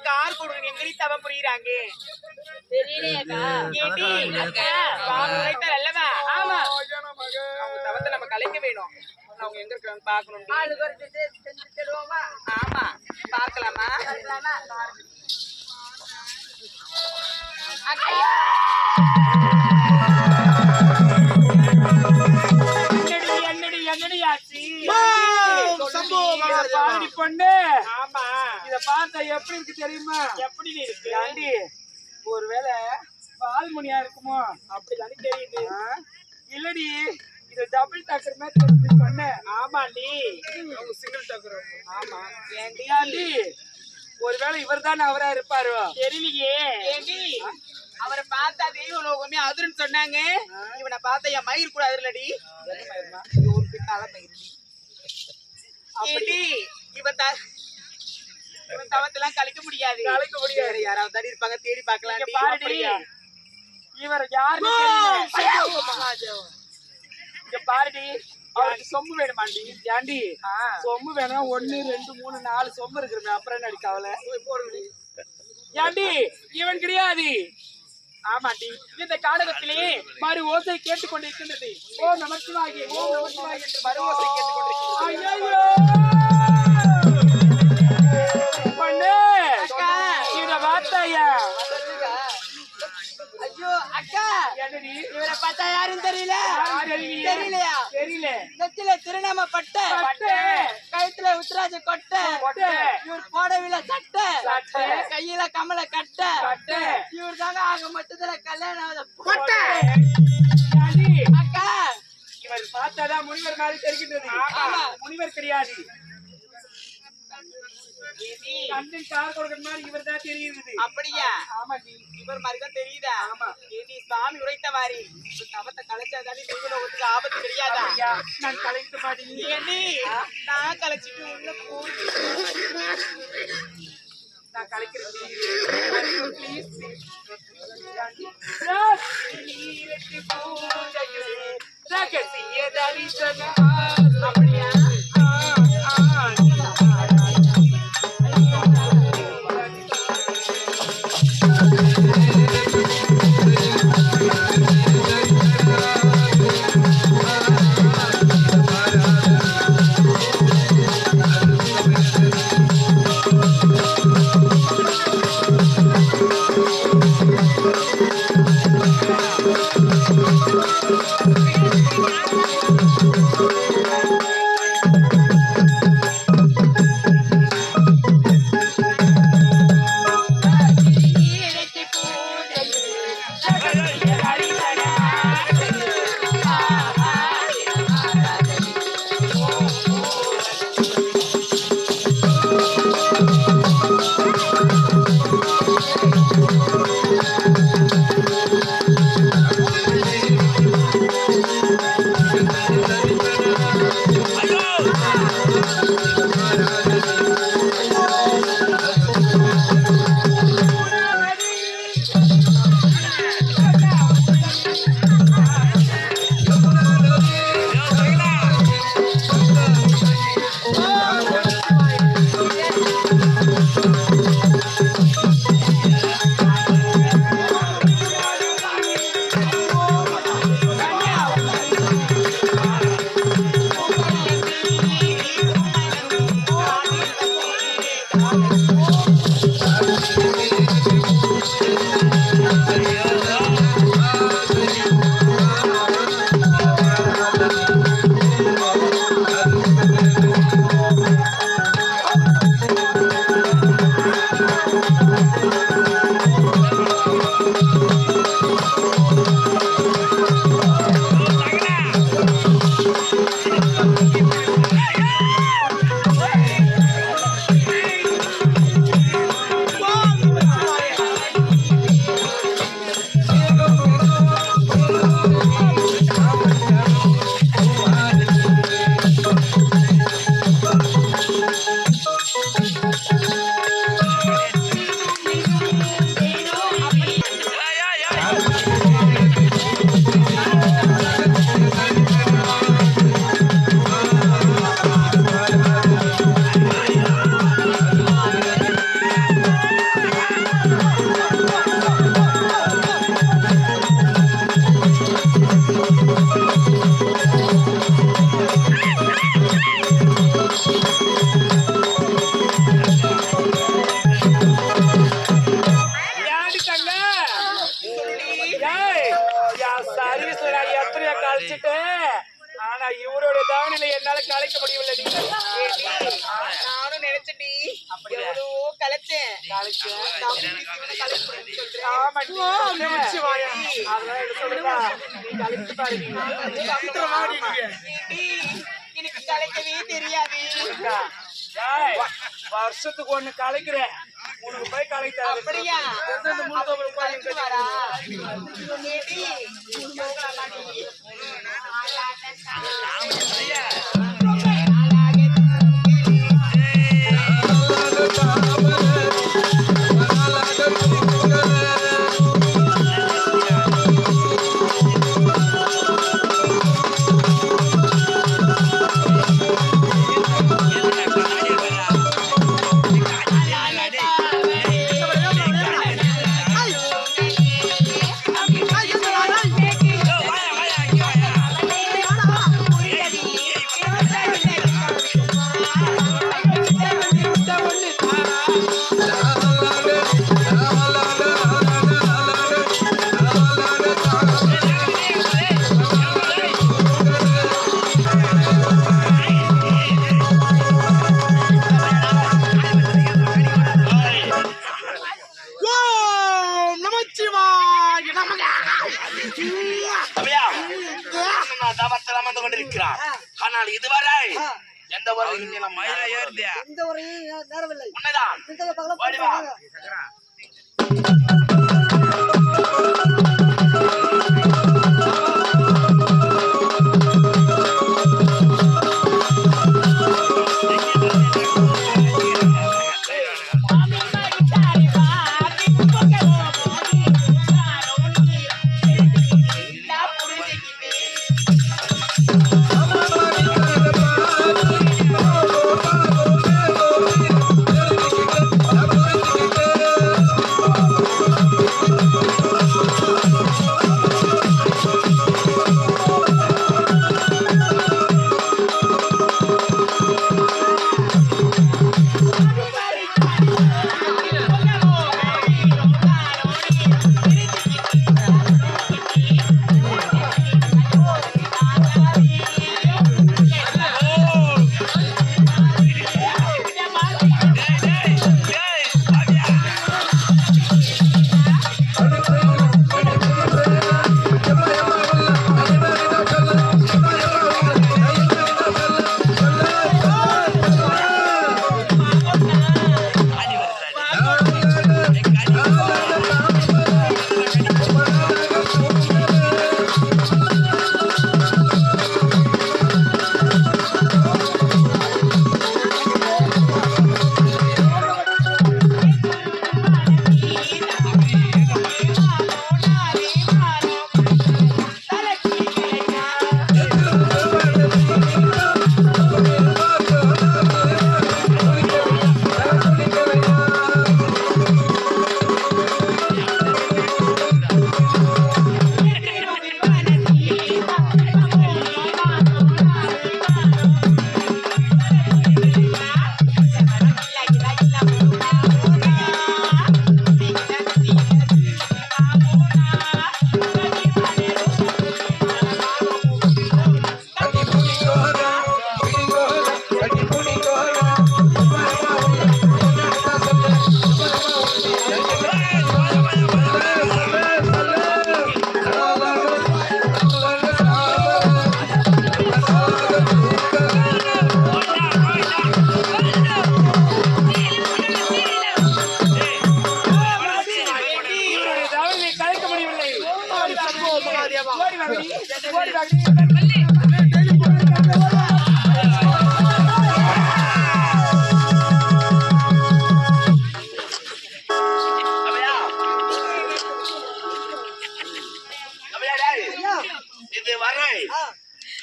Car கொடுங்க எங்கடி தவ புரியுறாங்க ஆமா அவங்க தவத்தை நம்ம கலைக்க வேணும். அவங்க எங்க இருக்காங்க பாக்கணும். ஆமா பாக்கலாமா? என்னடி ஆச்சு பொண்ணு? ஆமா இத பார்த்தா எப்படி இருக்கு தெரியுமா? எப்படி இருக்கு ஆண்டி? ஒருவேளை பால்முனியா இருக்குமோ அப்படிதானே தெரியுது. இல்லடி இது டபுள் டக்கர் மாதிரி பண்ண. ஆமாண்டி சிங்கிள் டக்கர். ஆமா ஏண்டி ஆண்டி ஒருவேளை இவர் தான் அவரா இருப்பாரு தெரியலையே. ஏண்டி அவரை பார்த்தா தெய்வ லோகமே அதுன்னு சொன்னாங்க. இவனை பார்த்தா என் மயிர் கூட அதிரலடி. இவன் தவத்தெல்லாம் கலைக்க முடியாது. யாராவது தானே இருப்பாங்க, தேடி பார்க்கலாம். பாருடி இவர் யாருன்னு பாருடி. அவருக்கு சொம்பு வேணுமாண்டி? ஏண்டி சொம்பு வேணும்? 1 2 3 4 சொம்பு இருக்குமே, அப்புறம் என்ன அடிக்காவல? ஏண்டி இவன் கிடையாது. ஆமாண்டி இந்த காலகத்திலே மறு ஓசை கேட்டுக்கொண்டிருக்கின்றது. ஓம் நமச்சிவாய ஓம் நமச்சிவாய என்று மறு ஓசை கேட்டுக்கொண்டிருக்கிறது. ஐயோ அக்கா இவரை பார்த்தா யாரும் தெரியல. தெரியலையா? தெரியல. நெத்தில திருநாம பட்டை, கழுத்துல உத்தராஜ கொட்டை, இவர் போடவில்லை சட்டை, கையில கமல கட்டை, இவர் தாங்க ஆக மொத்தத்துல கல்யாணம். அக்கா இவர் பார்த்தாதான் முனிவர் மாதிரி தெரிகின்றது. முனிவர் கிடையாது. கண்ணில் கார் கொடுக்கிற மாதிரி இவர் தான் தெரியுது. அப்படியா? ஆமா இவர் மாதிரி தான் தெரியுதா? ஆமா ஏடி சாமி உரைத்த மாதிரி தவத்தை கலைச்சாதானே தெய்வலோகத்துக்கு ஆபத்து கிடையாதா? நான் கலைக்க மாட்டேன். ஏடி நான் கலைச்சிட்டு உள்ள போய் நான் கலைக்கிறேன். அப்படியா? கழிச்சிட்டு ஆனா இவருடைய தாவணியில என்னால கலைக்க முடியவில்லை. நானும் நினைச்சேன் எவ்வளவோ கலைச்சேன். எனக்கு கலைக்கவே தெரியாது. வருஷத்துக்கு ஒண்ணு கலைக்கிறேன், உனக்கு போய் கலைக்க அப்படியா? ஆனால் இதுவரை எந்த உரையும் நேரமில்லை. உன்னதான்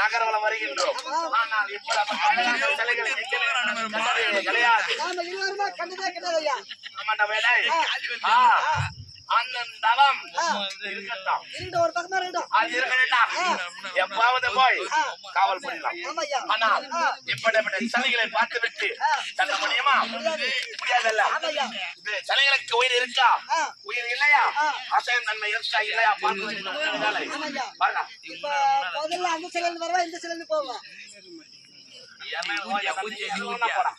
நகரவளம் வருகின்றோம். ஆனால் அண்ணன் தவம் ஆ. இருக்கட்டும். இருக்கட்டும், ஒரு பக்கமா இருக்கட்டும். அது இருக்கட்டும். எப்பாவது போய் காவல் புரியலாம். ஆமாய்யா. ஆனால் இப்படிப்பட்ட சிலைகளை பார்த்துவிட்டு தள்ள முடியுமா? முடியாதல்ல. ஆமாய்யா. இது சிலைகளுக்கு உயிர் இருக்கா? ஆ. உயிர் இல்லையா? ஆ. அசையும் தன்மை இருக்கா இல்லையா? பார்க்க வேண்டிய நம்ம வேலை. ஆமாய்யா. பாருங்க. இப்ப முதல்ல அந்த சிலையில வருவா, இந்த சிலையில போவா. என்ன போடா.